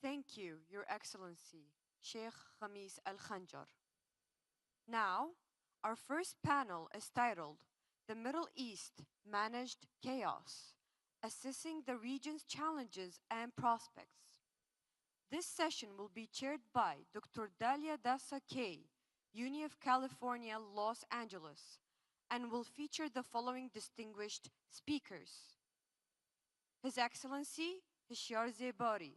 Thank you, Your Excellency, Sheikh Khamis Al-Khanjar. Now, our first panel is titled The Middle East Managed Chaos, Assessing the Region's Challenges and Prospects. This session will be chaired by Dr. Dalia Dassa Kay, Uni of California, Los Angeles, and will feature the following distinguished speakers. His Excellency Hoshyar Zebari,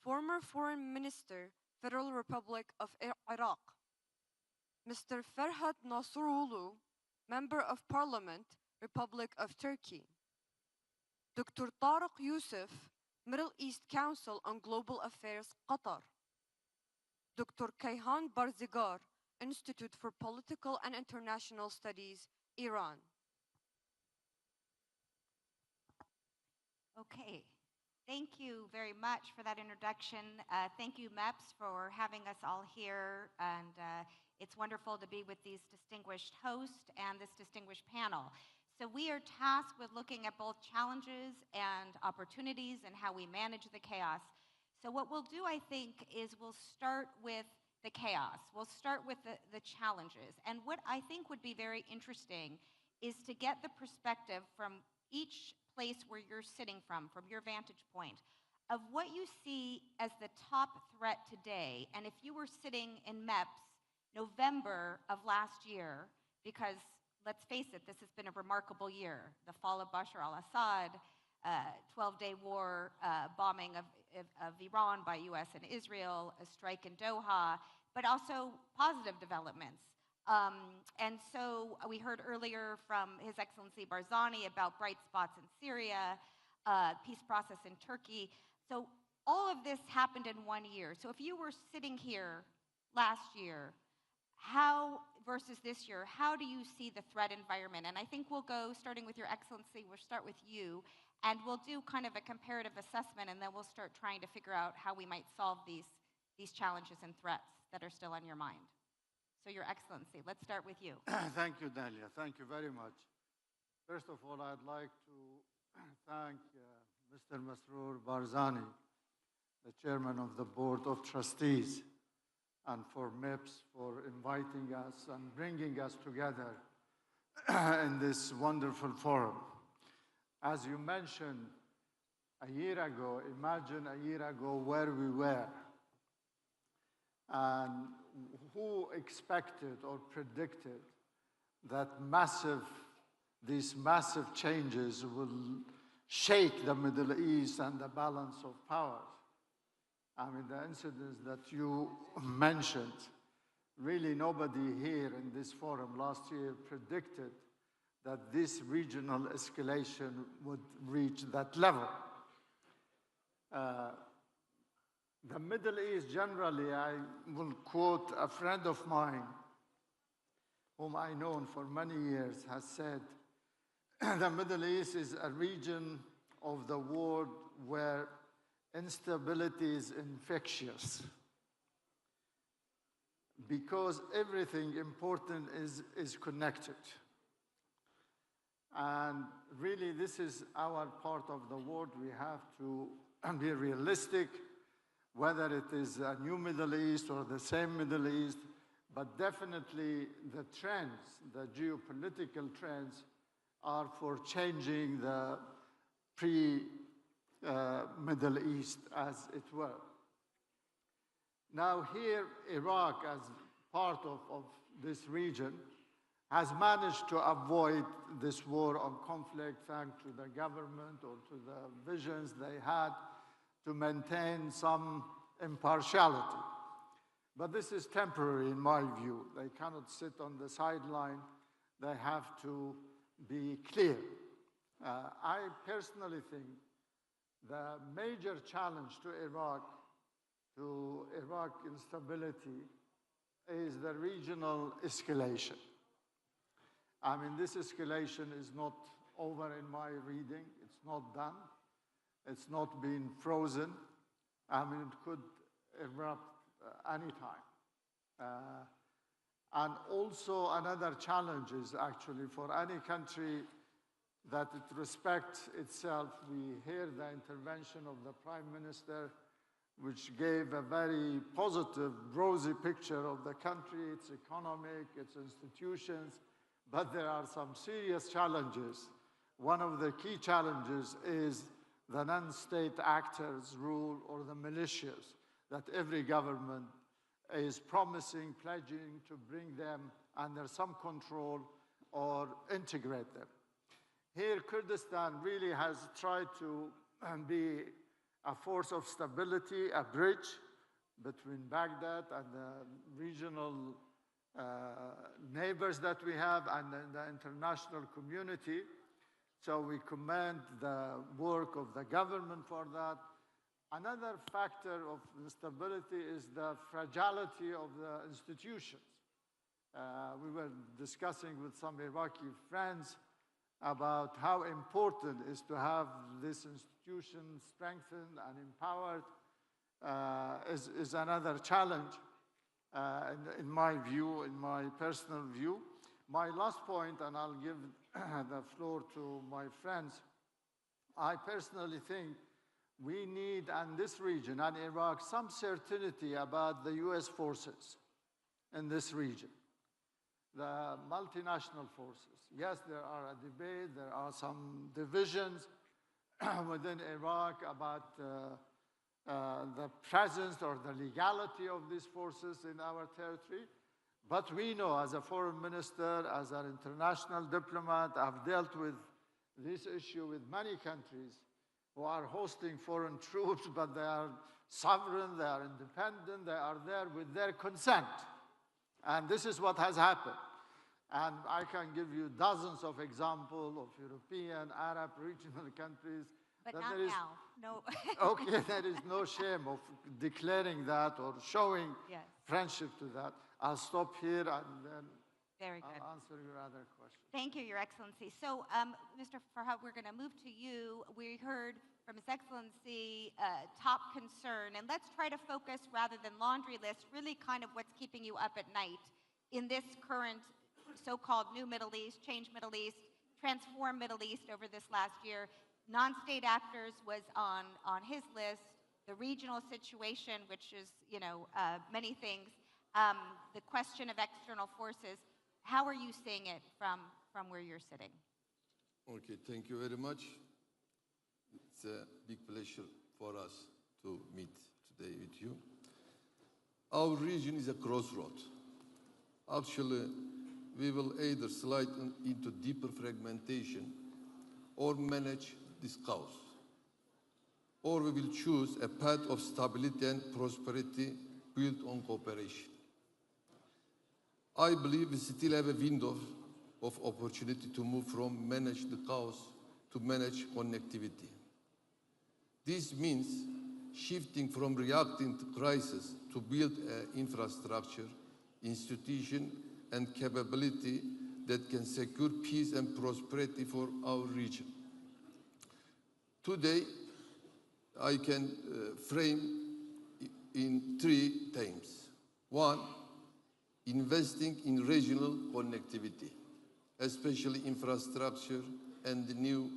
former Foreign Minister, Federal Republic of Iraq. Mr. Ferhat Nasisroglu, Member of Parliament, Republic of Turkey. Dr. Tarik Yousef, Middle East Council on Global Affairs, Qatar. Dr. Kayhan Barzegar, Institute for Political and International Studies, Iran. Okay, thank you very much for that introduction. Thank you, MEPS, for having us all here. And it's wonderful to be with these distinguished hosts and this distinguished panel. So we are tasked with looking at both challenges and opportunities and how we manage the chaos. So what we'll do, I think, is we'll start with the chaos. We'll start with the challenges. And what I think would be very interesting is to get the perspective from each place where you're sitting from your vantage point, of what you see as the top threat today. And if you were sitting in MEPS November of last year, because let's face it, this has been a remarkable year. The fall of Bashar al-Assad, 12-day war, bombing of Iran by US and Israel, a strike in Doha, but also positive developments. And so we heard earlier from His Excellency Barzani about bright spots in Syria, peace process in Turkey. So all of this happened in 1 year. So if you were sitting here last year, how versus this year, how do you see the threat environment? And I think we'll go, starting with Your Excellency, we'll start with you, and we'll do kind of a comparative assessment, and then we'll start trying to figure out how we might solve these challenges and threats that are still on your mind. So Your Excellency, let's start with you. Thank you, Dalia. Thank you very much. First of all, I'd like to thank Mr. Masrour Barzani, the chairman of the Board of Trustees, and for MEPS for inviting us and bringing us together in this wonderful forum. As you mentioned, a year ago, imagine a year ago where we were. And who expected or predicted that these massive changes will shake the Middle East and the balance of powers? I mean, the incidents that you mentioned, really nobody here in this forum last year predicted that this regional escalation would reach that level. The Middle East generally, I will quote a friend of mine whom I know for many years, has said, the Middle East is a region of the world where instability is infectious because everything important is connected. And really, this is our part of the world. We have to be realistic, whether it is a new Middle East or the same Middle East, but definitely the trends, the geopolitical trends, are for changing the Middle East, as it were. Now here, Iraq, as part of this region, has managed to avoid this war on conflict thanks to the government or to the visions they had to maintain some impartiality. But this is temporary in my view. They cannot sit on the sideline. They have to be clear. I personally think the major challenge to Iraq instability, is the regional escalation. I mean, this escalation is not over in my reading. It's not done. It's not been frozen. I mean, it could erupt anytime. And also another challenge is actually for any country that it respects itself. We hear the intervention of the Prime Minister which gave a very positive, rosy picture of the country, its economic, its institutions, but there are some serious challenges. One of the key challenges is the non-state actors rule, or the militias, that every government is promising, pledging to bring them under some control or integrate them. Here, Kurdistan really has tried to be a force of stability, a bridge between Baghdad and the regional neighbors that we have and the international community. So we commend the work of the government for that. Another factor of stability is the fragility of the institutions. We were discussing with some Iraqi friends about how important it is to have this institution strengthened and empowered. Is another challenge in my view, in my personal view. My last point, and I'll give the floor to my friends, I personally think we need, in this region and Iraq, some certainty about the US forces in this region, the multinational forces. Yes, there are a debate, there are some divisions within Iraq about the presence or the legality of these forces in our territory. But we know, as a foreign minister, as an international diplomat, I've dealt with this issue with many countries who are hosting foreign troops, but they are sovereign, they are independent, they are there with their consent. And this is what has happened. And I can give you dozens of examples of European, Arab, regional countries. But not now, no. Okay, there is no shame of declaring that or showing Yes. friendship to that. I'll stop here and then Very good. I'll answer your other questions. Thank you, Your Excellency. So, Mr. Ferhat, we're going to move to you. We heard from His Excellency top concern, and let's try to focus, rather than laundry list, really kind of what's keeping you up at night in this current so-called new Middle East, change Middle East, transform Middle East over this last year. Non-state actors was on his list, the regional situation, which is, many things, the question of external forces. How are you seeing it from where you're sitting? Okay, thank you very much. It's a big pleasure for us to meet today with you. Our region is a crossroad. Actually, we will either slide into deeper fragmentation or manage this chaos, or we will choose a path of stability and prosperity built on cooperation. I believe we still have a window of opportunity to move from manage the chaos to manage connectivity. This means shifting from reacting to crisis to build an infrastructure, institution, and capability that can secure peace and prosperity for our region. Today, I can frame in 3 themes. 1, investing in regional connectivity, especially infrastructure and the new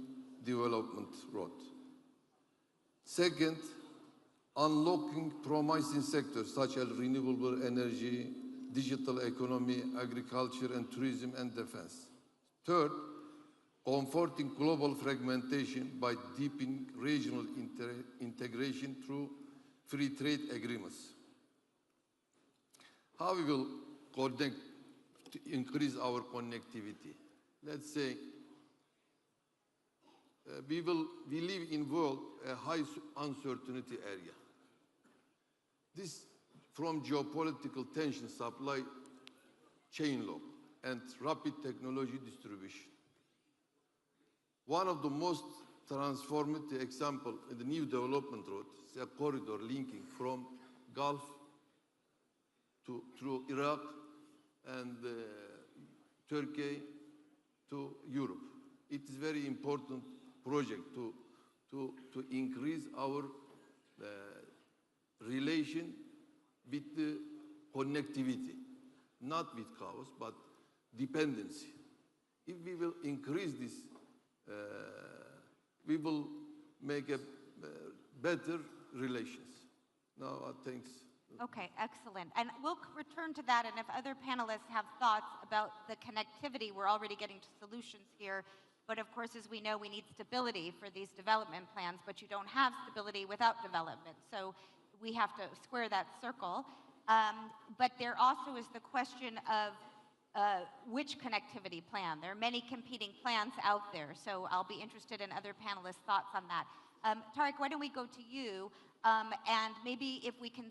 development road. Second, unlocking promising sectors such as renewable energy, digital economy, agriculture and tourism and defense. Third, comforting global fragmentation by deepening regional integration through free trade agreements. How we will connect to increase our connectivity? Let's say we live in world a high uncertainty area. This from geopolitical tension, supply chain lock, and rapid technology distribution. One of the most transformative examples in the new development road is a corridor linking from Gulf through Iraq and Turkey to Europe. It is a very important project to increase our relation with the connectivity, not with chaos, but dependency. If we will increase this, we will make a better relations. No, thanks. Okay, excellent. And we'll return to that, and if other panelists have thoughts about the connectivity, we're already getting to solutions here. But of course, as we know, we need stability for these development plans, but you don't have stability without development. So we have to square that circle. But there also is the question of which connectivity plan. There are many competing plans out there, so I'll be interested in other panelists' thoughts on that. Tarik, why don't we go to you, and maybe if we can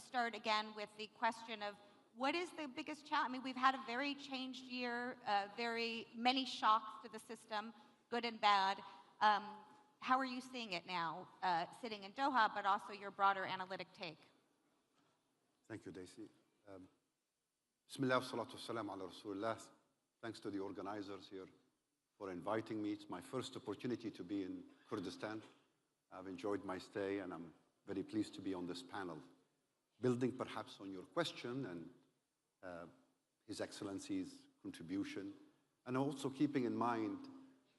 start again with the question of what is the biggest challenge? I mean, we've had a very changed year, very many shocks to the system, good and bad. How are you seeing it now, sitting in Doha, but also your broader analytic take? Thank you, Daisy. Bismillah wa salatu wa salam ala Rasulullah. Thanks to the organizers here for inviting me. It's my first opportunity to be in Kurdistan. I've enjoyed my stay, and I'm very pleased to be on this panel. Building perhaps on your question and His Excellency's contribution, and also keeping in mind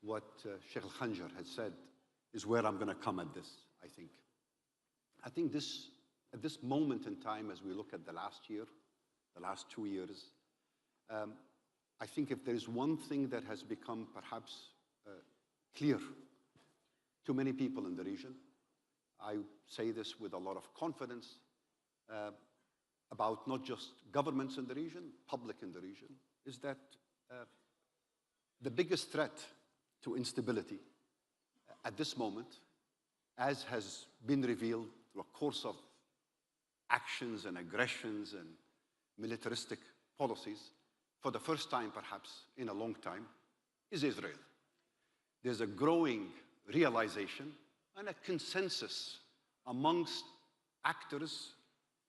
what Sheikh Al-Khanjar has said, is where I'm going to come at this, I think. I think at this moment in time, as we look at the last year, the last 2 years, I think if there is one thing that has become perhaps clear to many people in the region, I say this with a lot of confidence, about not just governments in the region, public in the region, is that the biggest threat to instability at this moment, as has been revealed through a course of actions and aggressions and militaristic policies, for the first time perhaps in a long time, is Israel. There's a growing realization and a consensus amongst actors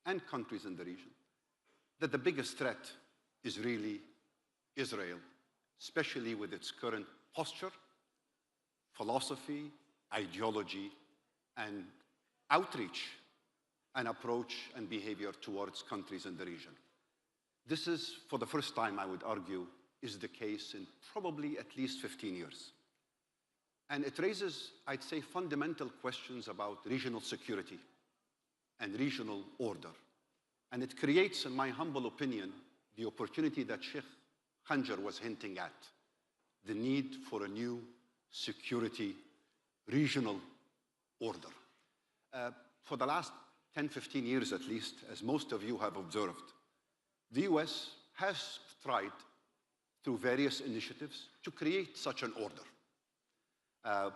and countries in the region that the biggest threat is really Israel, especially with its current posture, philosophy, ideology, and outreach and approach and behavior towards countries in the region. This is, for the first time, I would argue, is the case in probably at least 15 years. And it raises, I'd say, fundamental questions about regional security and regional order. And it creates, in my humble opinion, the opportunity that Sheikh Khanjar was hinting at, the need for a new security regional order. For the last 10, 15 years at least, as most of you have observed, the US has tried through various initiatives to create such an order.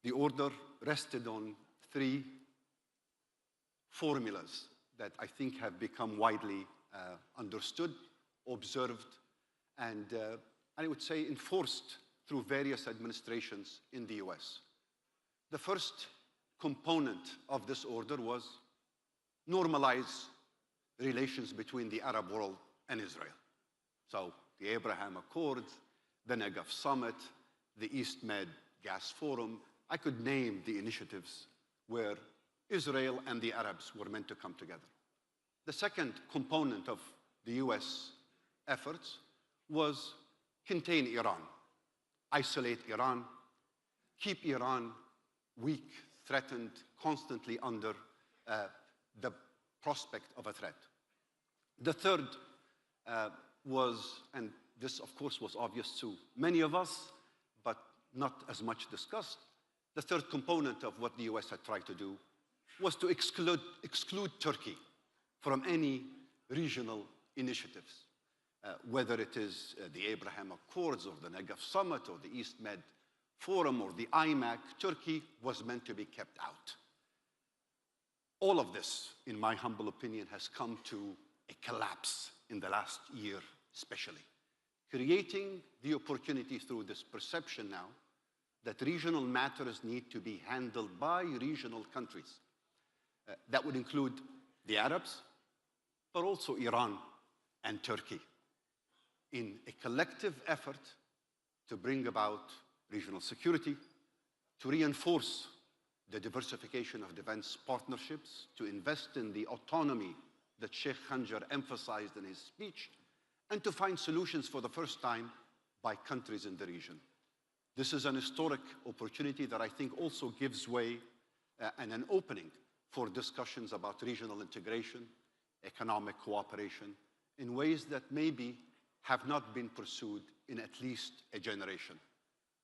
The order rested on 3 formulas that I think have become widely understood, observed, and I would say enforced through various administrations in the US. The first component of this order was normalize relations between the Arab world and Israel. So the Abraham Accords, the Negev Summit, the East Med Gas Forum, I could name the initiatives where Israel and the Arabs were meant to come together. The second component of the US efforts was contain Iran, isolate Iran, keep Iran weak, threatened, constantly under the prospect of a threat. The third was, and this of course was obvious to many of us, but not as much discussed, the third component of what the US had tried to do was to exclude Turkey from any regional initiatives, whether it is the Abraham Accords or the Negev Summit or the East Med Forum or the IMAC. Turkey was meant to be kept out. All of this, in my humble opinion, has come to a collapse in the last year especially, creating the opportunity through this perception now that regional matters need to be handled by regional countries. That would include the Arabs, but also Iran and Turkey, in a collective effort to bring about regional security, to reinforce the diversification of defense partnerships, to invest in the autonomy that Sheikh Khanjar emphasized in his speech, and to find solutions for the first time by countries in the region. This is an historic opportunity that I think also gives way and an opening for discussions about regional integration, economic cooperation, in ways that maybe have not been pursued in at least a generation.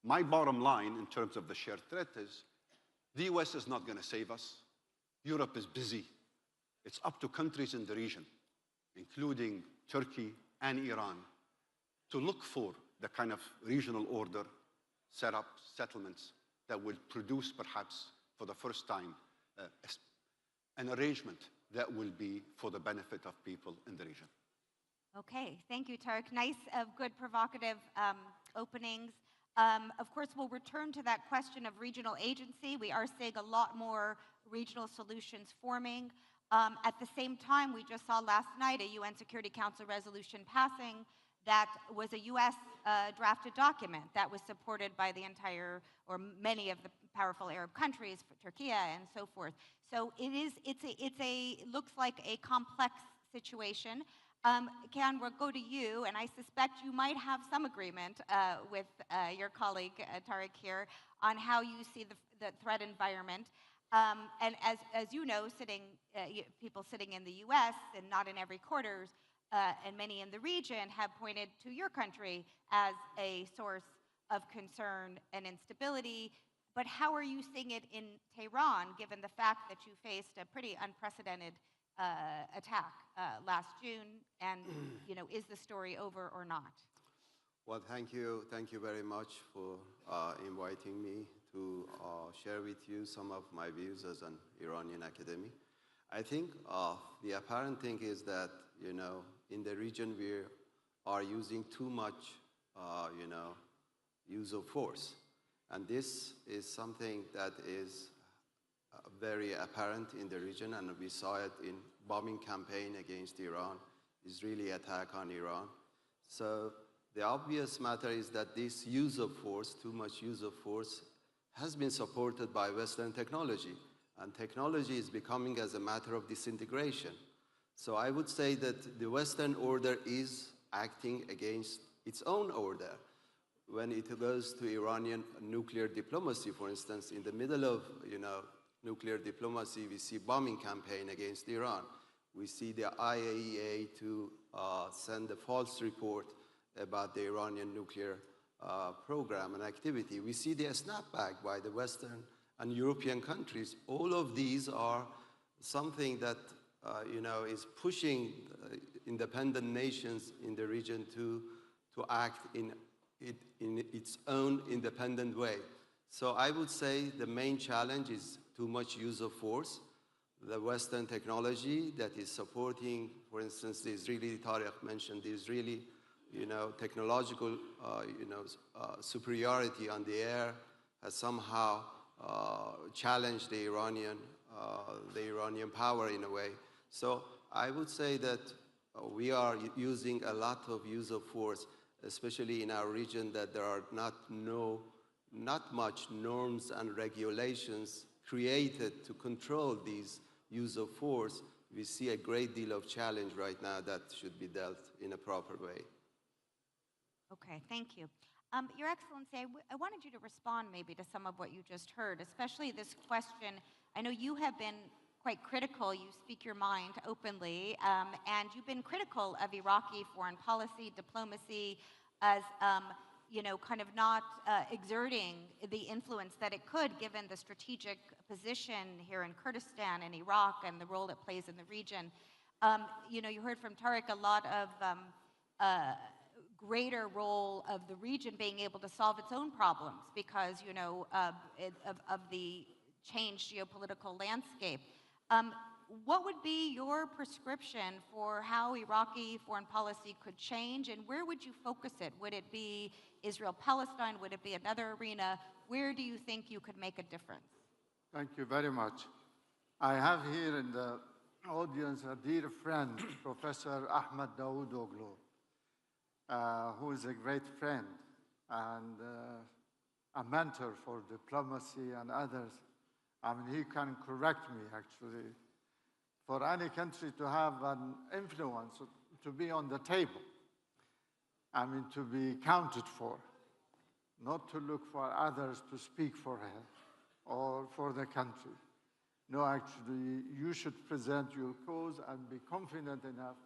My bottom line in terms of the shared threat is the US is not going to save us. Europe is busy. It's up to countries in the region, including Turkey and Iran, to look for the kind of regional order, settlements that will produce perhaps for the first time an arrangement that will be for the benefit of people in the region. Okay, thank you, Tarik. Nice, good, provocative openings. Of course, we'll return to that question of regional agency. We are seeing a lot more regional solutions forming. At the same time, we just saw last night a UN Security Council resolution passing that was a US drafted document that was supported by the entire, or many of the powerful Arab countries, Turkey and so forth. So looks like a complex situation. Kayhan, we'll go to you, and I suspect you might have some agreement with your colleague Tarik here on how you see the threat environment. And as you know, people sitting in the U.S. and not in every quarters, and many in the region have pointed to your country as a source of concern and instability. But how are you seeing it in Tehran, given the fact that you faced a pretty unprecedented attack last June? And is the story over or not? Well, thank you very much for inviting me to share with you some of my views as an Iranian academic. I think the apparent thing is that in the region we are using too much use of force, and this is something that is very apparent in the region, and we saw it in bombing campaign against Iran, Israeli attack on Iran. So the obvious matter is that this use of force, too much use of force, has been supported by Western technology, and technology is becoming as a matter of disintegration. So I would say that the Western order is acting against its own order. When it goes to Iranian nuclear diplomacy, for instance, in the middle of nuclear diplomacy, we see bombing campaign against Iran. We see the IAEA to send a false report about the Iranian nuclear program and activity. We see the snapback by the Western and European countries. All of these are something that is pushing independent nations in the region to act in its own independent way. So I would say the main challenge is too much use of force. The Western technology that is supporting, for instance, the Israeli, Tarik mentioned the Israeli, technological, superiority on the air has somehow challenged the Iranian power in a way. So I would say that we are using a lot of use of force, especially in our region, that there are not much norms and regulations created to control these use of force. We see a great deal of challenge right now that should be dealt in a proper way. Okay, thank you. Your Excellency, I wanted you to respond maybe to some of what you just heard, especially this question. I know you have been quite critical. You speak your mind openly, and you've been critical of Iraqi foreign policy, diplomacy, as kind of not exerting the influence that it could, given the strategic position here in Kurdistan and Iraq and the role it plays in the region. You heard from Tarik a lot of greater role of the region being able to solve its own problems because, of the changed geopolitical landscape. What would be your prescription for how Iraqi foreign policy could change, and where would you focus it? Would it be Israel-Palestine? Would it be another arena? Where do you think you could make a difference? Thank you very much. I have here in the audience a dear friend, Professor Ahmed Dawoodoglu, who is a great friend and a mentor for diplomacy and others. I mean, he can correct me, actually. For any country to have an influence, to be on the table, I mean, to be counted for, not to look for others to speak for her or for the country, no, actually, you should present your cause and be confident enough.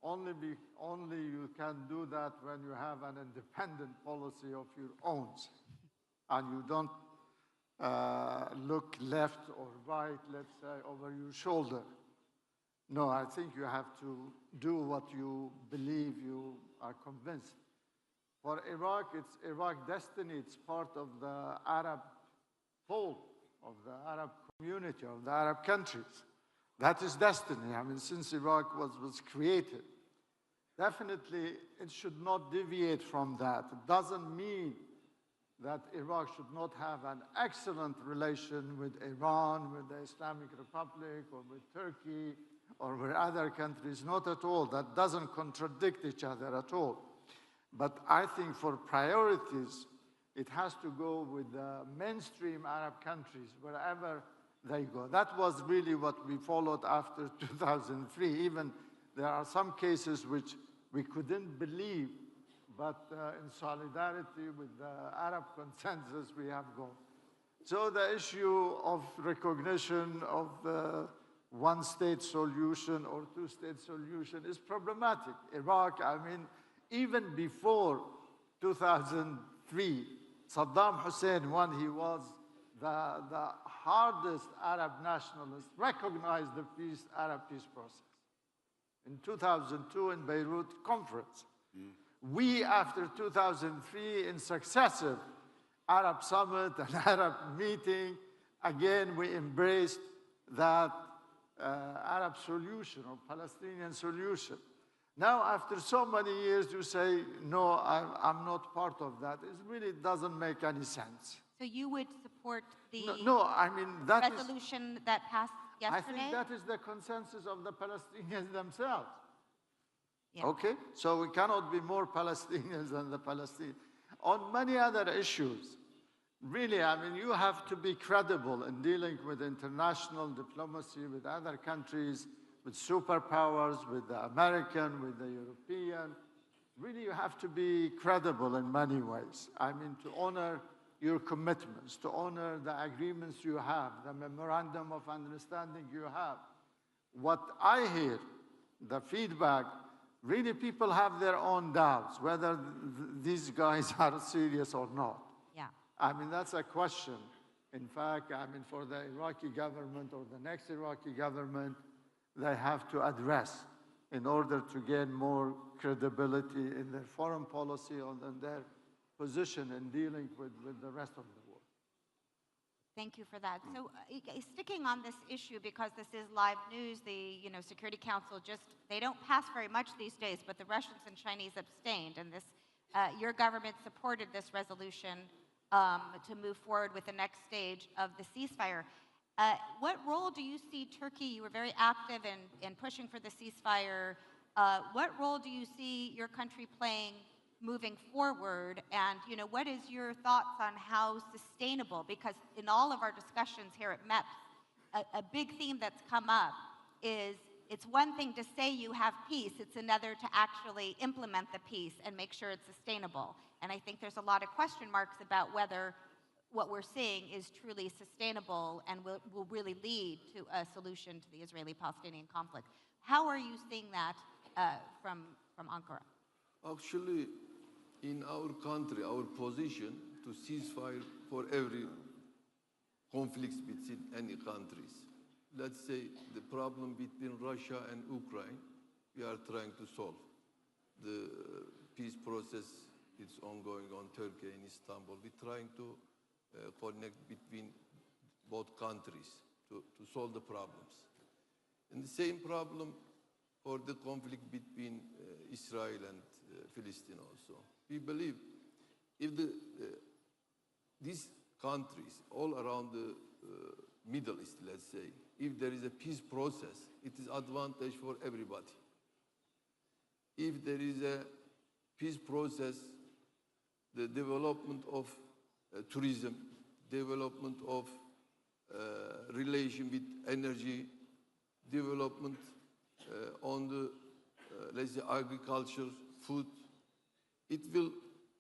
Only you can do that when you have an independent policy of your own, and you don't look left or right, let's say, over your shoulder. No, I think you have to do what you believe, you are convinced. For Iraq, it's Iraq's destiny. It's part of the Arab whole, of the Arab community, of the Arab countries. That is destiny. I mean, since Iraq was created. Definitely, it should not deviate from that. It doesn't mean that Iraq should not have an excellent relation with Iran, with the Islamic Republic, or with Turkey, or with other countries. Not at all. That doesn't contradict each other at all. But I think for priorities, it has to go with the mainstream Arab countries, wherever they go. That was really what we followed after 2003. Even there are some cases which we couldn't believe, but in solidarity with the Arab consensus, we have gone. So the issue of recognition of the one-state solution or two-state solution is problematic. Iraq, I mean, even before 2003, Saddam Hussein, when he was the hardest Arab nationalist, recognized the Arab peace process. In 2002 in Beirut conference. We, after 2003, in successive Arab summit and Arab meeting, again, we embraced that Arab solution or Palestinian solution. Now, after so many years, you say, no, I'm not part of that. It really doesn't make any sense. So you would support the no, I mean, that resolution that passed yesterday? I think that is the consensus of the Palestinians themselves. Yeah. Okay, so we cannot be more Palestinians than the Palestinians. On many other issues, really, I mean, you have to be credible in dealing with international diplomacy, with other countries, with superpowers, with the American, with the European. Really, you have to be credible in many ways. I mean, to honor your commitments, to honor the agreements you have, the memorandum of understanding you have. What I hear, the feedback, really people have their own doubts whether these guys are serious or not. Yeah. I mean, that's a question. In fact, I mean, for the Iraqi government or the next Iraqi government, they have to address in order to gain more credibility in their foreign policy and in their position in dealing with the rest of the world. Thank you for that. So sticking on this issue, because this is live news, the Security Council they don't pass very much these days, but the Russians and Chinese abstained, and your government supported this resolution to move forward with the next stage of the ceasefire. What role do you see Turkey? You were very active in pushing for the ceasefire. What role do you see your country playing moving forward? And what is your thoughts on how sustainable? Because in all of our discussions here at MEPS, a big theme that's come up is it's one thing to say you have peace, it's another to actually implement the peace and make sure it's sustainable. And I think there's a lot of question marks about whether what we're seeing is truly sustainable and will really lead to a solution to the Israeli-Palestinian conflict. How are you seeing that from Ankara? Actually, in our country, our position to ceasefire for every conflicts between any countries. Let's say the problem between Russia and Ukraine, we are trying to solve. The peace process is ongoing on Turkey and Istanbul. We're trying to connect between both countries to solve the problems. And the same problem for the conflict between Israel and Palestine also. We believe if these countries all around the Middle East, let's say, if there is a peace process, it is advantage for everybody. If there is a peace process, the development of tourism, development of relation with energy, development on the, let's say, agriculture, food, it will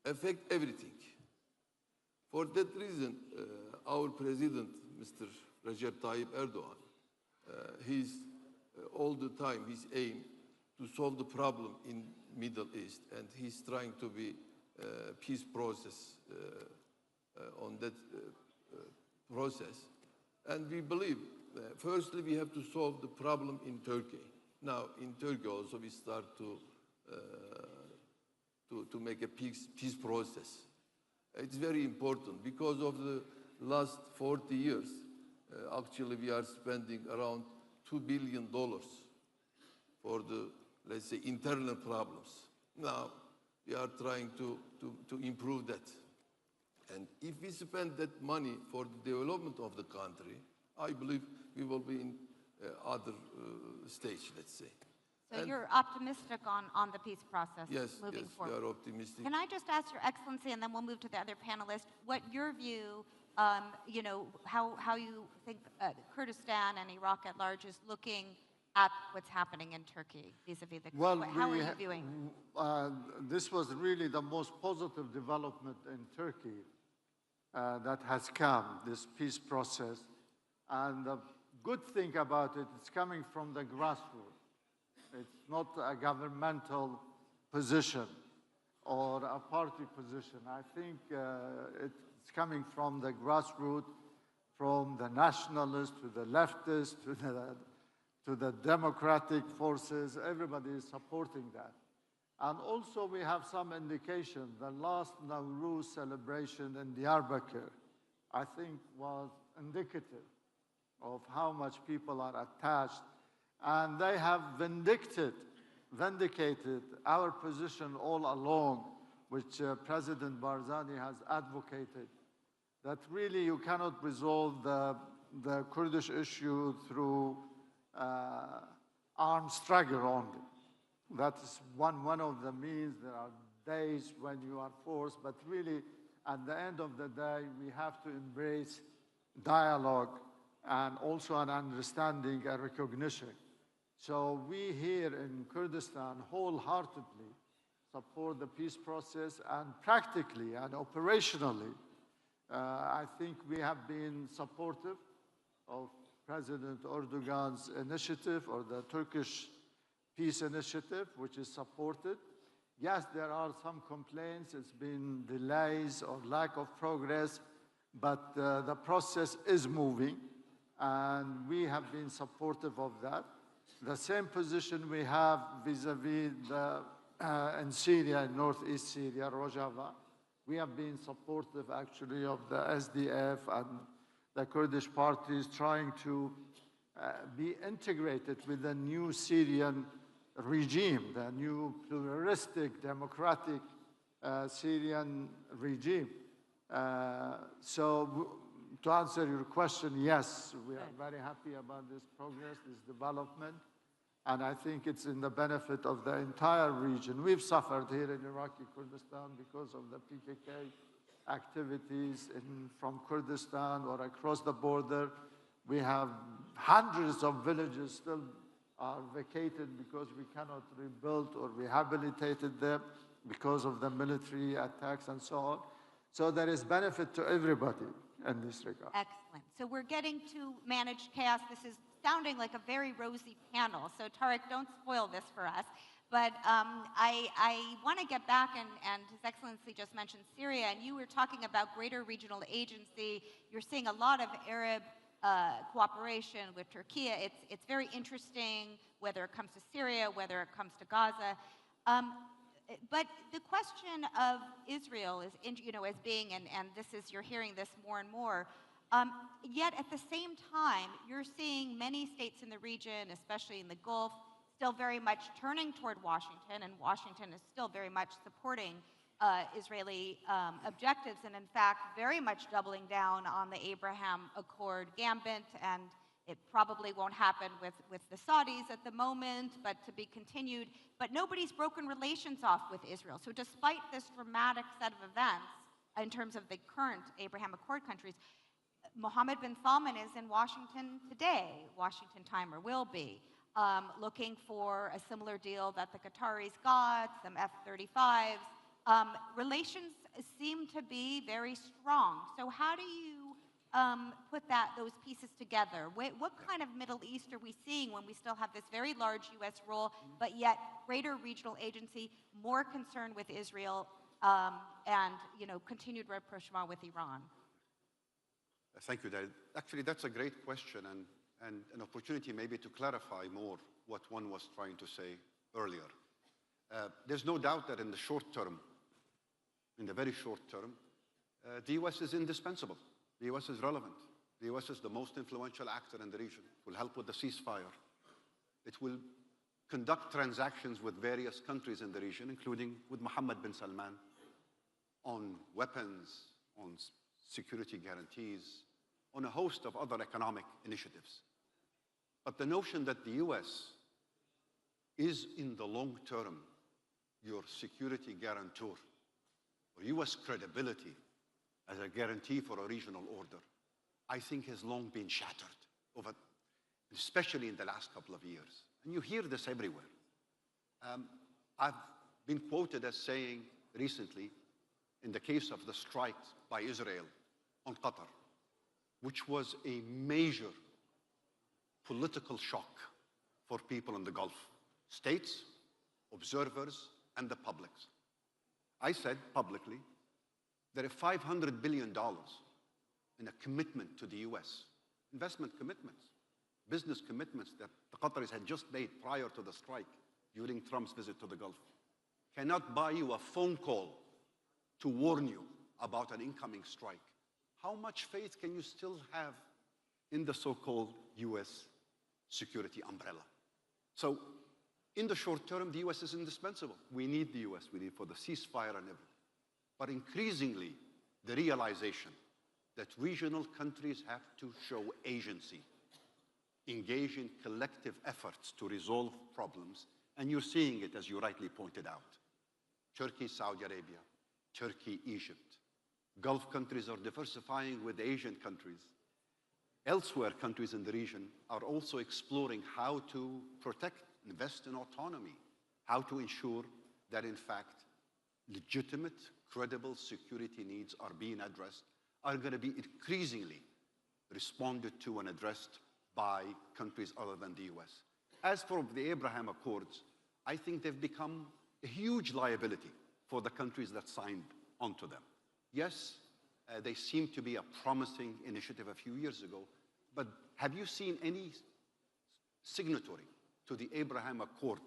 affect everything. For that reason, our president Mr. Recep Tayyip Erdogan. He's all the time, his aim to solve the problem in Middle East, and he's trying to be peace process on that process. And we believe, firstly, we have to solve the problem in Turkey. Now, in Turkey also, we start to make a peace process. It's very important because of the last 40 years. Actually, we are spending around $2 billion for the, let's say, internal problems. Now, we are trying to improve that. And if we spend that money for the development of the country, I believe we will be in other stage, let's say. So you're optimistic on the peace process moving forward? Yes, we are optimistic. Can I just ask Your Excellency, and then we'll move to the other panelists, what your view, you know, how you think Kurdistan and Iraq at large is looking at what's happening in Turkey vis-a-vis the how are you viewing? This was really the most positive development in Turkey that has come, this peace process. And the good thing about it, it's coming from the grassroots. It's not a governmental position or a party position. I think it's coming from the grassroots, from the nationalists to the leftists to the democratic forces. Everybody is supporting that. And also we have some indication. The last Nowruz celebration in Diyarbakir, I think, was indicative of how much people are attached. And they have vindicated our position all along, which President Barzani has advocated, that really you cannot resolve the Kurdish issue through armed struggle only. That is one of the means. There are days when you are forced, but really, at the end of the day, we have to embrace dialogue and also an understanding and recognition. So we here in Kurdistan wholeheartedly support the peace process, and practically and operationally, I think we have been supportive of President Erdogan's initiative, or the Turkish peace initiative, which is supported. Yes, there are some complaints. It's been delays or lack of progress, but the process is moving, and we have been supportive of that. The same position we have vis-a-vis in Syria, in northeast Syria, Rojava. We have been supportive, actually, of the SDF and the Kurdish parties trying to be integrated with the new Syrian regime, the new pluralistic, democratic Syrian regime. So to answer your question, yes, we are very happy about this progress, this development, and I think it's in the benefit of the entire region. We've suffered here in Iraqi Kurdistan because of the PKK activities from Kurdistan or across the border. We have hundreds of villages still are vacated because we cannot rebuild or rehabilitate them because of the military attacks and so on. So there is benefit to everybody in this regard. Excellent. So we're getting to manage chaos. This is sounding like a very rosy panel. So Tarik, don't spoil this for us. But I want to get back, and His Excellency just mentioned Syria, and you were talking about greater regional agency. You're seeing a lot of Arab cooperation with Turkey. It's very interesting, whether it comes to Syria, whether it comes to Gaza. But the question of Israel is, you know, as being, and this is, you're hearing this more and more, yet at the same time, you're seeing many states in the region, especially in the Gulf, still very much turning toward Washington, and Washington is still very much supporting Israeli objectives, and in fact, very much doubling down on the Abraham Accord gambit, and it probably won't happen with the Saudis at the moment, but to be continued. But nobody's broken relations off with Israel. So despite this dramatic set of events in terms of the current Abraham Accord countries, Mohammed bin Salman is in Washington today, Washington time, or will be, looking for a similar deal that the Qataris got, some F-35s. Relations seem to be very strong. So how do you put those pieces together? What kind of Middle East are we seeing when we still have this very large U.S. role, but yet greater regional agency, more concern with Israel, and continued rapprochement with Iran? Thank you, David. Actually, that's a great question and an opportunity maybe to clarify more what one was trying to say earlier. There's no doubt that in the short term, in the very short term, the U.S. is indispensable. The U.S. is relevant. The U.S. is the most influential actor in the region. It will help with the ceasefire. It will conduct transactions with various countries in the region, including with Mohammed bin Salman, on weapons, on security guarantees, on a host of other economic initiatives. But the notion that the U.S. is in the long term your security guarantor, or U.S. credibility as a guarantee for a regional order, I think has long been shattered, especially in the last couple of years. And you hear this everywhere. I've been quoted as saying recently, in the case of the strike by Israel on Qatar, which was a major political shock for people in the Gulf, states, observers, and the public. I said publicly, there are $500 billion in a commitment to the US, investment commitments, business commitments that the Qataris had just made prior to the strike during Trump's visit to the Gulf. Cannot buy you a phone call to warn you about an incoming strike. How much faith can you still have in the so-called US security umbrella? So in the short term, the US is indispensable. We need the US, we need for the ceasefire and everything. But increasingly, the realization that regional countries have to show agency, engage in collective efforts to resolve problems, and you're seeing it, as you rightly pointed out. Turkey, Saudi Arabia, Turkey, Egypt. Gulf countries are diversifying with Asian countries. Elsewhere, countries in the region are also exploring how to protect, invest in autonomy, how to ensure that, in fact, legitimate, credible security needs are being addressed, are going to be increasingly responded to and addressed by countries other than the US. As for the Abraham Accords, I think they've become a huge liability for the countries that signed onto them. Yes, they seem to be a promising initiative a few years ago, but have you seen any signatory to the Abraham Accord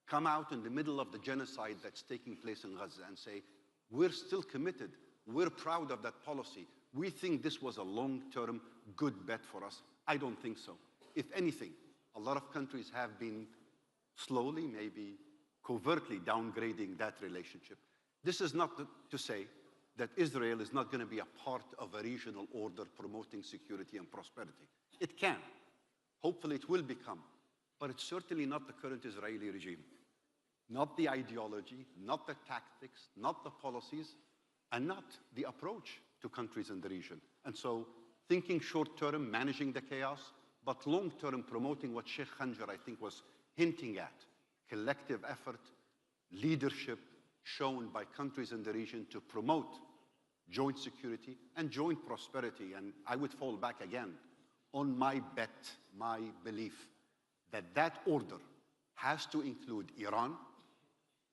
come out in the middle of the genocide that's taking place in Gaza and say, we're still committed, we're proud of that policy, we think this was a long-term good bet for us? I don't think so. If anything, a lot of countries have been slowly, maybe covertly downgrading that relationship. This is not to say that Israel is not going to be a part of a regional order promoting security and prosperity. It can. Hopefully it will become. But it's certainly not the current Israeli regime. Not the ideology, not the tactics, not the policies, and not the approach to countries in the region. And so thinking short-term, managing the chaos, but long-term promoting what Sheikh Khanjar, I think, was hinting at, collective effort, leadership shown by countries in the region to promote joint security and joint prosperity. And I would fall back again on my bet, my belief, that that order has to include Iran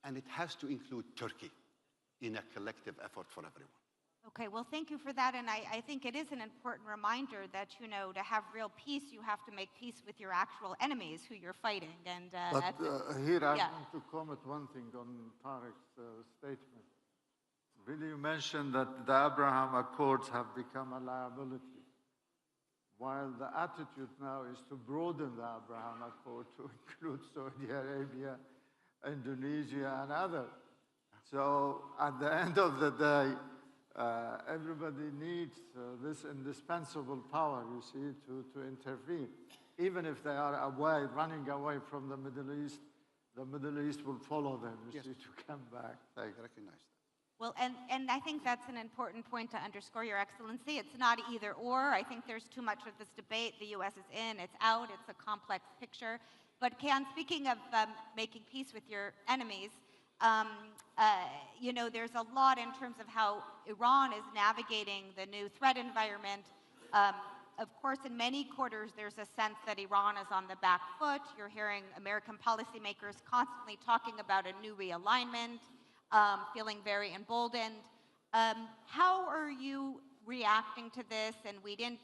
and it has to include Turkey in a collective effort for everyone. Okay, well, thank you for that. And I think it is an important reminder that, to have real peace, you have to make peace with your actual enemies who you're fighting. And here I want to comment one thing on Tarik's statement. Really, you mentioned that the Abraham Accords have become a liability, while the attitude now is to broaden the Abraham Accord to include Saudi Arabia, Indonesia, and others. So at the end of the day, everybody needs this indispensable power, you see, to intervene. Even if they are running away from the Middle East will follow them, you see, to come back. I recognize that. Well, and I think that's an important point to underscore, Your Excellency. It's not either or. I think there's too much of this debate. The U.S. is in, it's out, it's a complex picture. But Kayhan, speaking of making peace with your enemies, there's a lot in terms of how Iran is navigating the new threat environment, Of course, in many quarters, there's a sense that Iran is on the back foot. You're hearing American policymakers constantly talking about a new realignment, feeling very emboldened. How are you reacting to this? And we didn't,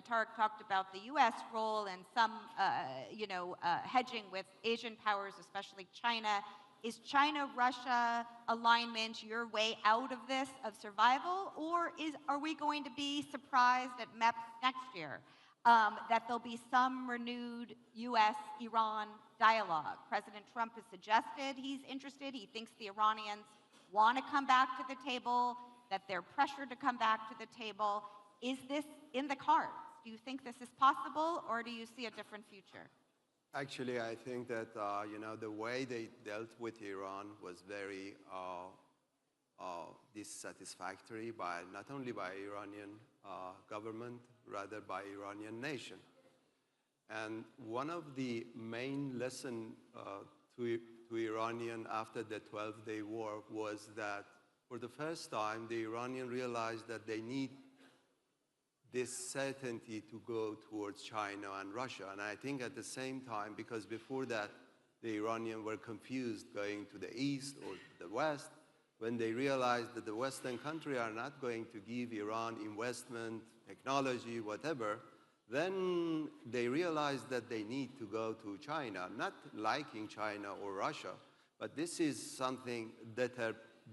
Tarik talked about the U.S. role and some, hedging with Asian powers, especially China. Is China-Russia alignment your way out of this, of survival, or are we going to be surprised at MEPS next year that there'll be some renewed U.S.-Iran dialogue? President Trump has suggested he's interested. He thinks the Iranians want to come back to the table, that they're pressured to come back to the table. Is this in the cards? Do you think this is possible, or do you see a different future? Actually, I think that, the way they dealt with Iran was very dissatisfactory not only by Iranian government, rather by Iranian nation. And one of the main lessons to Iranian after the 12-day war was that for the first time, the Iranian realized that they need this certainty to go towards China and Russia. And I think at the same time, because before that, the Iranians were confused going to the east or the west, when they realized that the Western countries are not going to give Iran investment, technology, whatever, then they realized that they need to go to China, not liking China or Russia, but this is something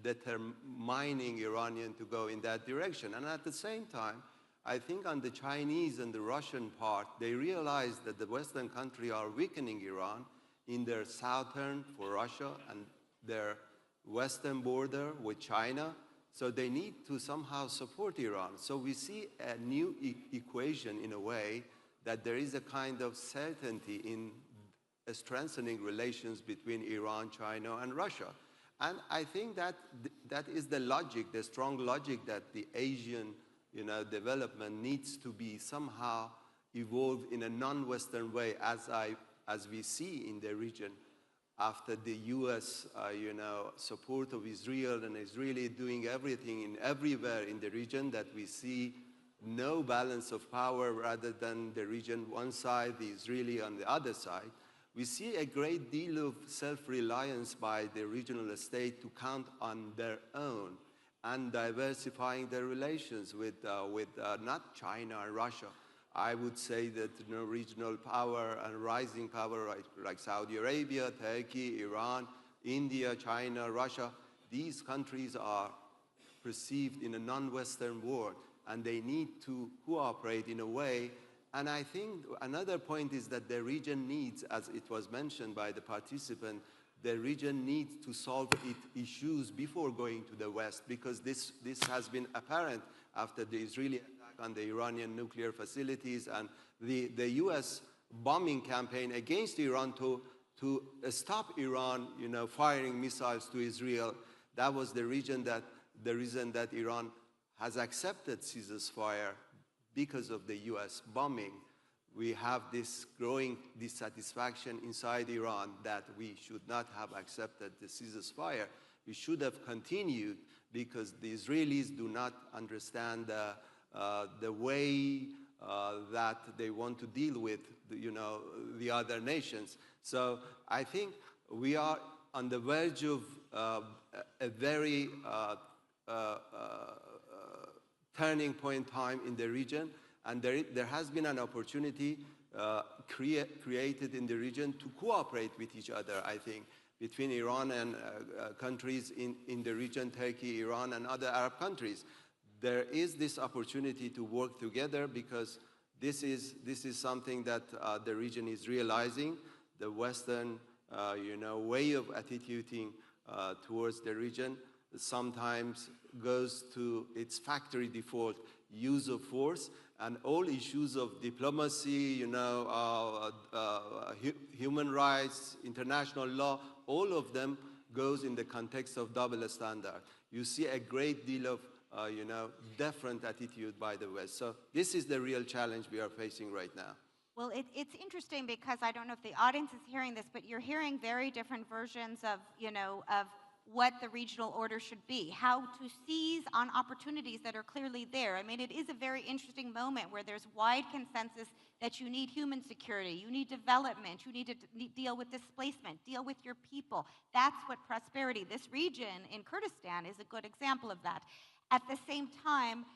determining Iranian to go in that direction. And at the same time, I think on the Chinese and the Russian part, they realized that the Western countries are weakening Iran in their southern for Russia and their western border with China. So they need to somehow support Iran. So we see a new equation in a way that there is a kind of certainty in strengthening relations between Iran, China, and Russia. And I think that that is the logic, the strong logic that the Asian development needs to be somehow evolved in a non-Western way, as we see in the region after the U.S. Support of Israel, and is really doing everything everywhere in the region, that we see no balance of power rather than the region one side, the Israeli on the other side. We see a great deal of self-reliance by the regional state to count on their own and diversifying their relations with not China and Russia. I would say that regional power and rising power like Saudi Arabia, Turkey, Iran, India, China, Russia, these countries are perceived in a non-Western world, and they need to cooperate in a way. And I think another point is that the region needs, as it was mentioned by the participant, the region needs to solve its issues before going to the West, because this has been apparent after the Israeli attack on the Iranian nuclear facilities and the U.S. bombing campaign against Iran to stop Iran, firing missiles to Israel. That was the reason that Iran has accepted ceasefire because of the U.S. bombing. We have this growing dissatisfaction inside Iran that we should not have accepted the ceasefire. We should have continued, because the Israelis do not understand the way that they want to deal with the other nations. So I think we are on the verge of a very turning point time in the region. And there has been an opportunity created in the region to cooperate with each other, I think, between Iran and countries in the region, Turkey, Iran, and other Arab countries. There is this opportunity to work together, because this is something that the region is realizing. The Western way of attituding towards the region sometimes goes to its factory default use of force, and all issues of diplomacy, human rights, international law, all of them goes in the context of double standard. You see a great deal of, different attitude by the West. So this is the real challenge we are facing right now. Well, it's interesting, because I don't know if the audience is hearing this, but you're hearing very different versions of what the regional order should be, how to seize on opportunities that are clearly there. I mean, it is a very interesting moment where there's wide consensus that you need human security, you need development, you need to deal with displacement, deal with your people. That's what prosperity, this region in Kurdistan is a good example of that. At the same time,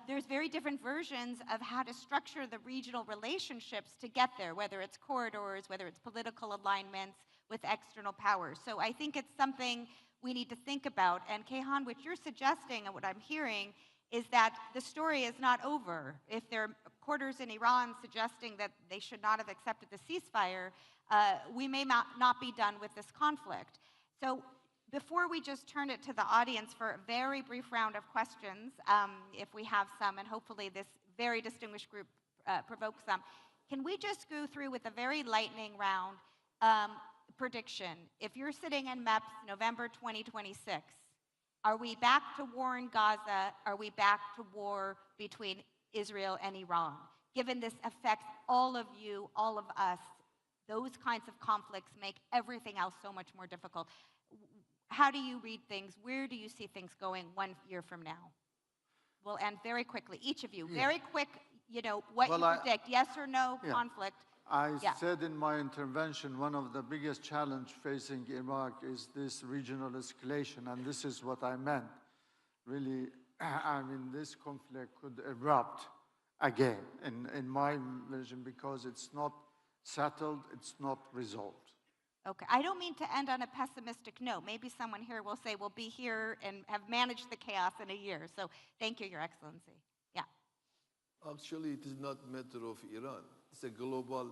there's very different versions of how to structure the regional relationships to get there, whether it's corridors, whether it's political alignments with external powers. So I think it's something we need to think about. And Kayhan, what you're suggesting and what I'm hearing is that the story is not over. If there are quarters in Iran suggesting that they should not have accepted the ceasefire, we may not be done with this conflict. So before we just turn it to the audience for a very brief round of questions, if we have some, and hopefully this very distinguished group provokes some, can we just go through with a very lightning round prediction? If you're sitting in MEPS November 2026, are we back to war in Gaza? Are we back to war between Israel and Iran? Given this affects all of you, all of us, those kinds of conflicts make everything else so much more difficult. How do you read things? Where do you see things going 1 year from now? We'll end very quickly. Each of you, very quick, you know, what you predict, yes or no, conflict. I said in my intervention, one of the biggest challenges facing Iraq is this regional escalation, and this is what I meant. Really, I mean, this conflict could erupt again, in my vision, because it's not settled, it's not resolved. Okay, I don't mean to end on a pessimistic note. Maybe someone here will say we'll be here and have managed the chaos in a year. So thank you, Your Excellency. Yeah. Actually, it is not a matter of Iran. It's a global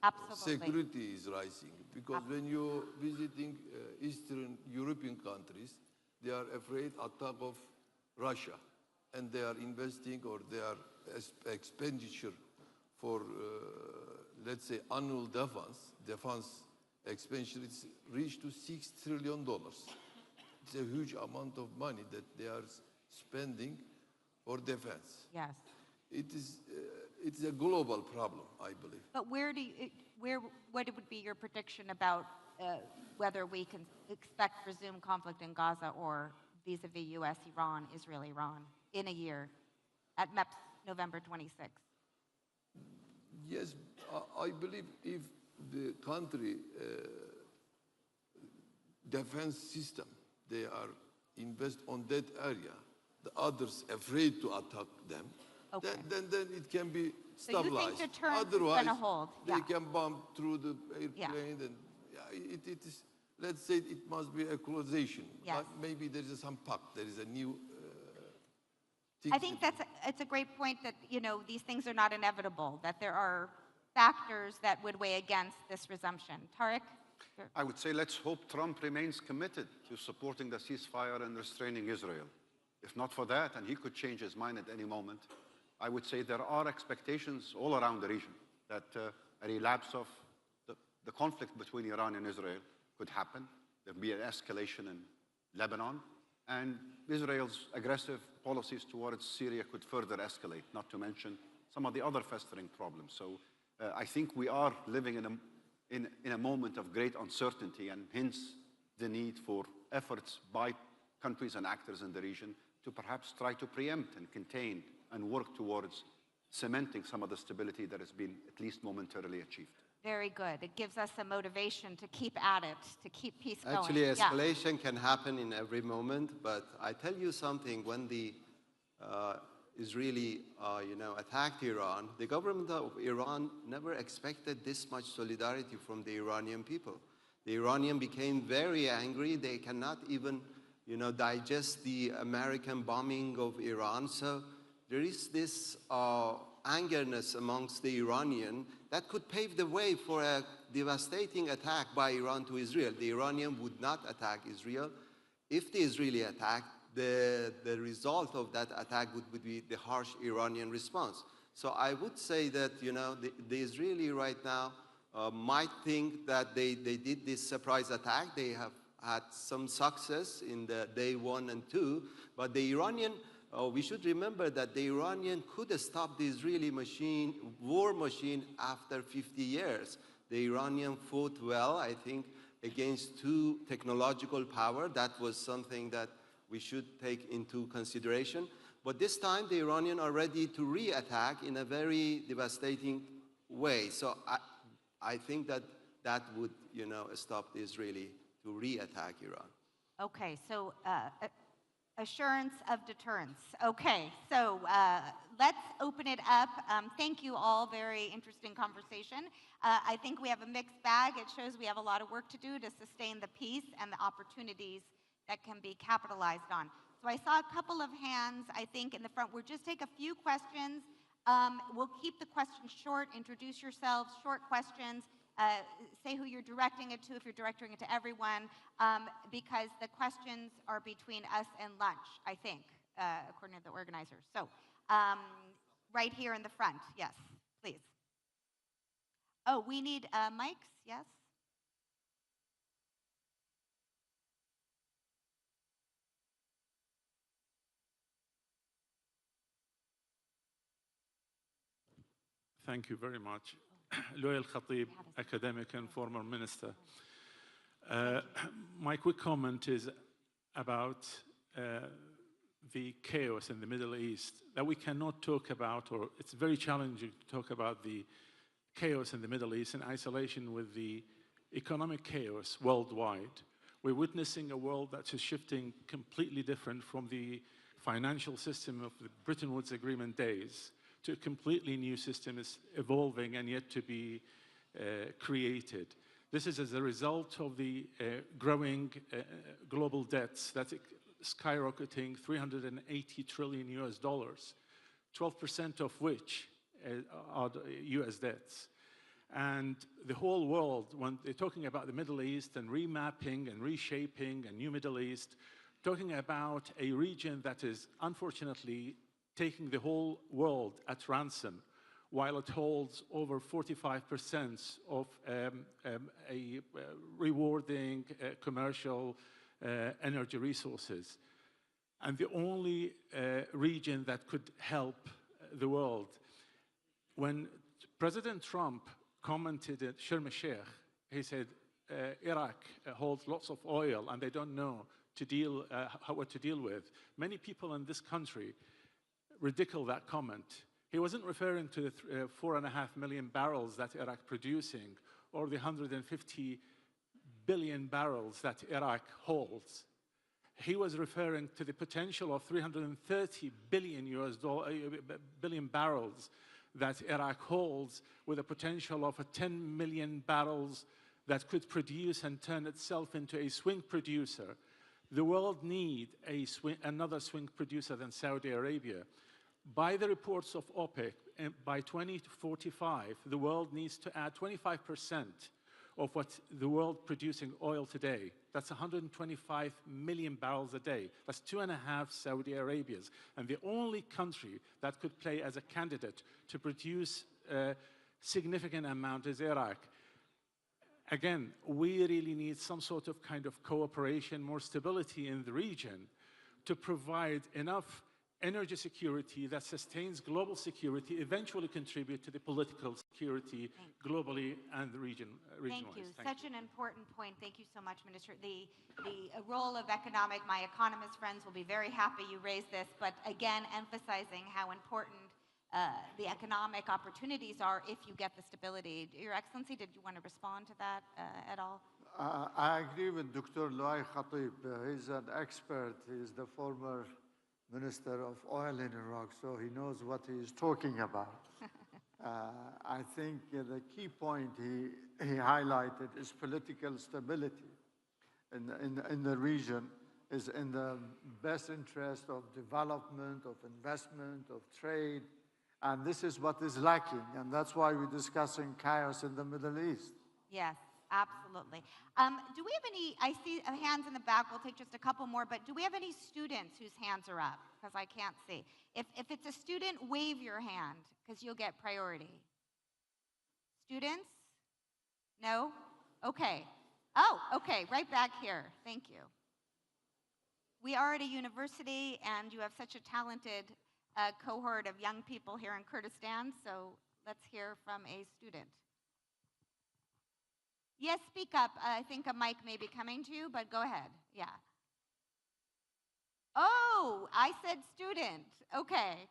Absolutely. security is rising. Because when you're visiting Eastern European countries, they are afraid attack of Russia. And they are investing, or they are expenditure for, let's say, annual defense expenditure, it's reached to $6 trillion. It's a huge amount of money that they are spending for defense. Yes. It's a global problem, I believe. But what would be your prediction about whether we can expect resumed conflict in Gaza or vis-a-vis U.S., Iran, Israel, Iran in a year at MEPS November 26th? Yes, I believe if the country defense system, they are invest on that area, the others afraid to attack them, then it can be stabilized. So you think deterrence Otherwise, is going to hold? They can bomb through the airplane, and it is. Let's say it must be equalization. Yes. But maybe there is some pact. There is a new. I think it's a great point that, you know, these things are not inevitable, that there are factors that would weigh against this resumption. Tarik? I would say let's hope Trump remains committed to supporting the ceasefire and restraining Israel. If not for that, and he could change his mind at any moment, I would say there are expectations all around the region that a relapse of the conflict between Iran and Israel could happen. There'd be an escalation in Lebanon, and Israel's aggressive policies towards Syria could further escalate, not to mention some of the other festering problems. So I think we are living in a moment of great uncertainty, and hence the need for efforts by countries and actors in the region to perhaps try to preempt and contain and work towards cementing some of the stability that has been at least momentarily achieved. Very good. It gives us a motivation to keep at it, to keep peace going. Actually, escalation can happen in every moment, but I tell you something, when the Israeli, attacked Iran, the government of Iran never expected this much solidarity from the Iranian people. The Iranian became very angry. They cannot even, digest the American bombing of Iran. So there is this angerness amongst the Iranian that could pave the way for a devastating attack by Iran to Israel. The Iranian would not attack Israel. If the Israeli attacked, the result of that attack would be the harsh Iranian response. So I would say that, the Israeli right now might think that they did this surprise attack. They have had some success in the day 1 and 2, but the Iranian, we should remember that the Iranian could stop the Israeli war machine after 50 years. The Iranian fought well. I think against two technological power. That was something that we should take into consideration. But this time, the Iranians are ready to re-attack in a very devastating way. So I think that that would, stop the Israeli to re-attack Iran. Okay, so assurance of deterrence. Okay, so let's open it up. Thank you all, very interesting conversation. I think we have a mixed bag. It shows we have a lot of work to do to sustain the peace and the opportunities that can be capitalized on. So I saw a couple of hands, I think, in the front. We'll just take a few questions. We'll keep the questions short. Introduce yourselves, short questions. Say who you're directing it to, if you're directing it to everyone, because the questions are between us and lunch, I think, according to the organizers. So right here in the front, yes, please. Oh, we need mics, yes? Thank you very much. Loyal Khatib, academic and former minister. My quick comment is about the chaos in the Middle East that we cannot talk about, or it's very challenging to talk about the chaos in the Middle East in isolation with the economic chaos worldwide. We're witnessing a world that is shifting completely different from the financial system of the Bretton Woods Agreement days to a completely new system is evolving and yet to be created. This is as a result of the growing global debts that's skyrocketing, 380 trillion US dollars, 12% of which are US debts. And the whole world, when they're talking about the Middle East and remapping and reshaping a new Middle East, talking about a region that is unfortunately taking the whole world at ransom, while it holds over 45% of a rewarding commercial energy resources. And the only region that could help the world. When President Trump commented at Sharm el-Sheikh, he said, Iraq holds lots of oil and they don't know what to deal with. Many people in this country ridicule that comment. He wasn't referring to the 4.5 million barrels that Iraq producing or the 150 billion barrels that Iraq holds. He was referring to the potential of 330 billion barrels that Iraq holds, with a potential of 10 million barrels that could produce and turn itself into a swing producer. The world needs another swing producer than Saudi Arabia. By the reports of OPEC, by 2045, the world needs to add 25% of what the world producing oil today. That's 125 million barrels a day. That's 2.5 Saudi Arabias. And the only country that could play as a candidate to produce a significant amount is Iraq. Again, we really need some sort of kind of cooperation, more stability in the region to provide enough energy security that sustains global security, eventually contribute to the political security globally and the region. Thank you. Such an important point. Thank you so much, Minister. The role of my economist friends will be very happy you raised this, but again, emphasizing how important the economic opportunities are if you get the stability. Your Excellency, did you want to respond to that at all? I agree with Dr. Loy Khatib. He's an expert. He's the former Minister of Oil in Iraq, so he knows what he is talking about. I think the key point he highlighted is political stability in the region is in the best interest of development, of investment, of trade, and this is what is lacking, and that's why we're discussing chaos in the Middle East. Yes. Absolutely. Do we have any, I see hands in the back, we'll take just a couple more, but do we have any students whose hands are up? Because I can't see. If it's a student, wave your hand, because you'll get priority. Students? No? Okay. Oh, okay, right back here. Thank you. We are at a university, and you have such a talented cohort of young people here in Kurdistan, so let's hear from a student. Yes, speak up. I think a mic may be coming to you, but go ahead. Yeah. Oh, I said student. Okay.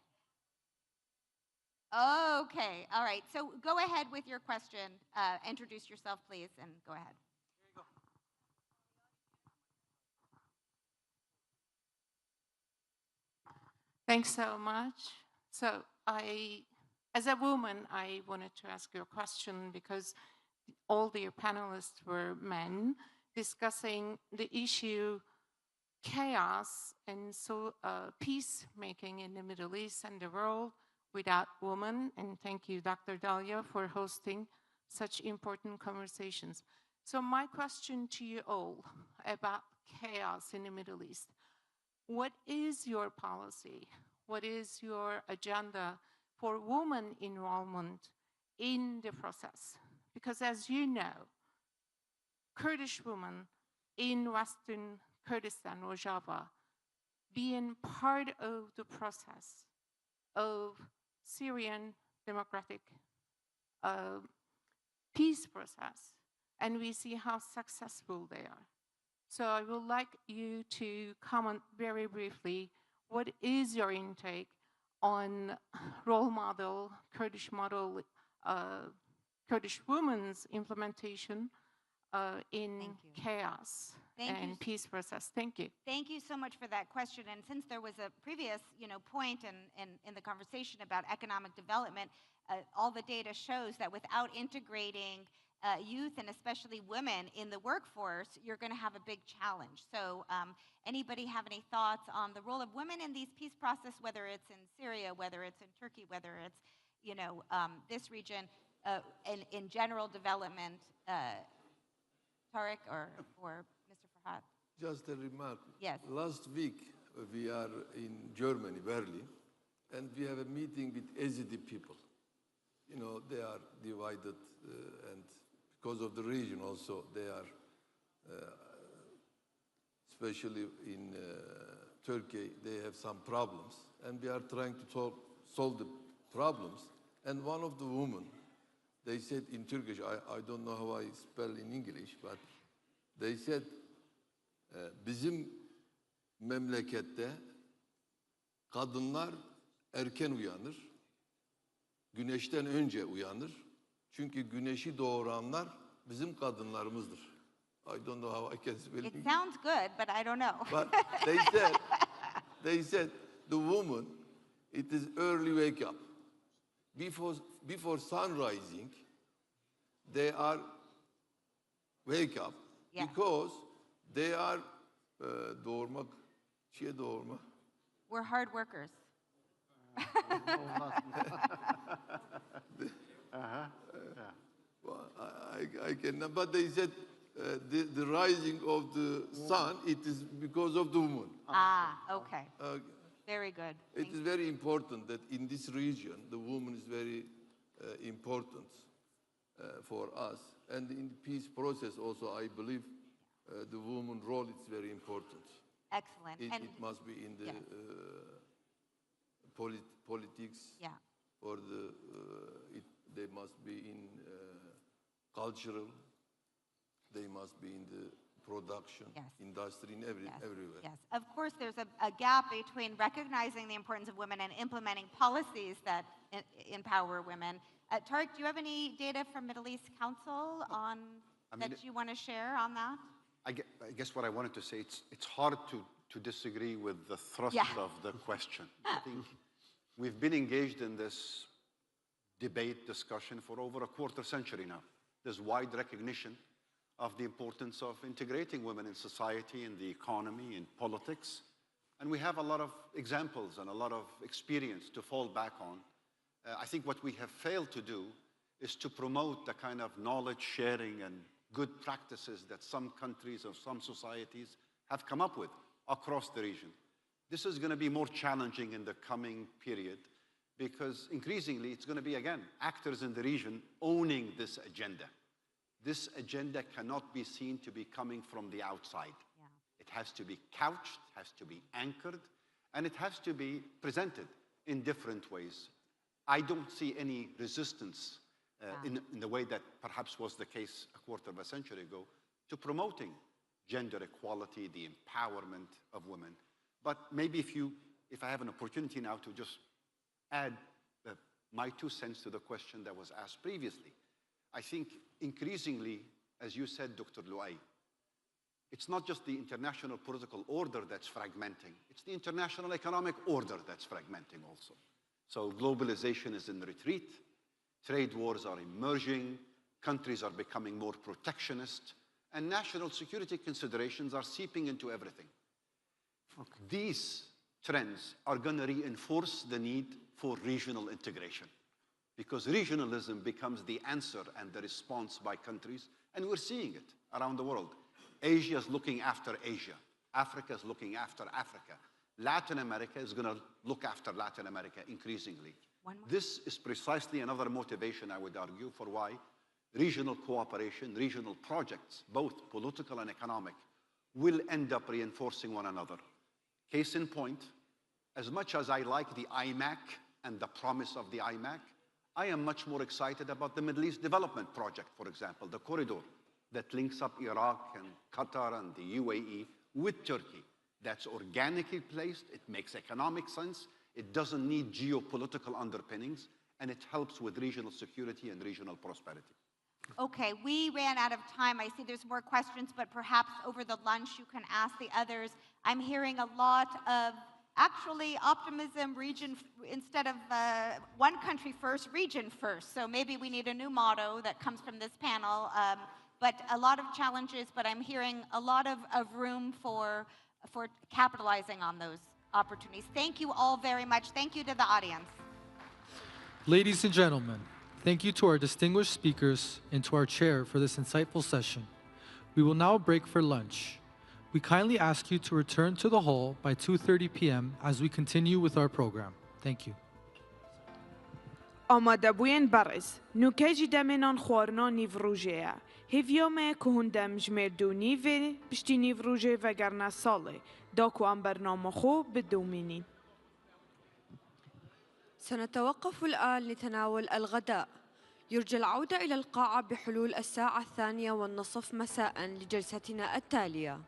Okay. All right. So go ahead with your question. Introduce yourself, please, and go ahead. Thanks so much. So as a woman, I wanted to ask you a question because all the panelists were men discussing the issue chaos and so peacemaking in the Middle East and the world without women. And thank you, Dr. Dalia, for hosting such important conversations. So my question to you all about chaos in the Middle East. What is your policy? What is your agenda for women involvement in the process? Because as you know, Kurdish women in Western Kurdistan, Rojava, being part of the process of Syrian democratic peace process, and we see how successful they are. So I would like you to comment very briefly, what is your intake on role model, Kurdish women's implementation in chaos and peace process? Thank you. Thank you so much for that question. And since there was a previous, point in the conversation about economic development, all the data shows that without integrating youth and especially women in the workforce, you're going to have a big challenge. So anybody have any thoughts on the role of women in these peace process, whether it's in Syria, whether it's in Turkey, whether it's, this region, in general development, Tarik or Mr. Ferhat? Just a remark. Yes. Last week, we are in Germany, Berlin, and we have a meeting with Yazidi people. They are divided, and because of the region also, they are, especially in Turkey, they have some problems, and we are trying to solve the problems. And one of the women, they said in Turkish, I don't know how I spell in English, but they said, bizim memlekette kadınlar erken uyanır, güneşten önce uyanır. Çünkü güneşi doğuranlar bizim kadınlarımızdır. I don't know how I can spell it. It sounds good, but I don't know. But they said, the woman, it is early wake up. Before sun rising, they are wake up because they are doğurmak, doğurma. We're hard workers. Well, I cannot, but they said the rising of the sun, it is because of the woman. Okay. Very good. It is very important that in this region, the woman is very important for us. And in the peace process also, I believe the woman role is very important. Excellent. It must be in the politics, or they must be in cultural, they must be in the production, industry, in everywhere. Yes, of course there's a gap between recognizing the importance of women and implementing policies that empower women. Tarik, do you have any data from Middle East Council on that you want to share on that? I guess what I wanted to say, it's hard to disagree with the thrust of the question. I think we've been engaged in this debate, discussion for over a quarter century now. There's wide recognition of the importance of integrating women in society, in the economy, in politics. And we have a lot of examples and a lot of experience to fall back on. I think what we have failed to do is to promote the kind of knowledge sharing and good practices that some countries or some societies have come up with across the region. This is going to be more challenging in the coming period because increasingly it's going to be, again, actors in the region owning this agenda. This agenda cannot be seen to be coming from the outside. It has to be couched, has to be anchored, and it has to be presented in different ways. I don't see any resistance in the way that perhaps was the case a quarter of a century ago, to promoting gender equality, the empowerment of women. But maybe if I have an opportunity now to just add my 2 cents to the question that was asked previously. I think increasingly, as you said, Dr. Luay, it's not just the international political order that's fragmenting, it's the international economic order that's fragmenting also. So globalization is in retreat, trade wars are emerging, countries are becoming more protectionist, and national security considerations are seeping into everything. Okay. These trends are going to reinforce the need for regional integration, because regionalism becomes the answer and the response by countries, and we're seeing it around the world. Asia is looking after Asia. Africa is looking after Africa. Latin America is going to look after Latin America increasingly. This is precisely another motivation, I would argue, for why regional cooperation, regional projects, both political and economic, will end up reinforcing one another. Case in point, as much as I like the IMAC and the promise of the IMAC, I am much more excited about the Middle East Development Project, for example, the corridor that links up Iraq and Qatar and the UAE with Turkey. That's organically placed, it makes economic sense, it doesn't need geopolitical underpinnings, and it helps with regional security and regional prosperity. Okay, we ran out of time. I see there's more questions, but perhaps over the lunch you can ask the others. I'm hearing a lot of actually optimism, region instead of one country first, region first. So maybe we need a new motto that comes from this panel. But a lot of challenges, but I'm hearing a lot of room for capitalizing on those opportunities. Thank you all very much. Thank you to the audience. Ladies and gentlemen, thank you to our distinguished speakers and to our chair for this insightful session. We will now break for lunch. We kindly ask you to return to the hall by 2:30 p.m. as we continue with our program. Thank you. آماده بوین برز نوکجی دمنان خورنا نیوروژه هیویومه که هندم جمردونی و پشتی نیوروژه و گرنا ساله داکو ام برنامه خوب بدومینین. سنتوقف الآن لتناول الغداء. يرجى العودة إلى القاعة بحلول 1:30 مساء لجلستنا التالية.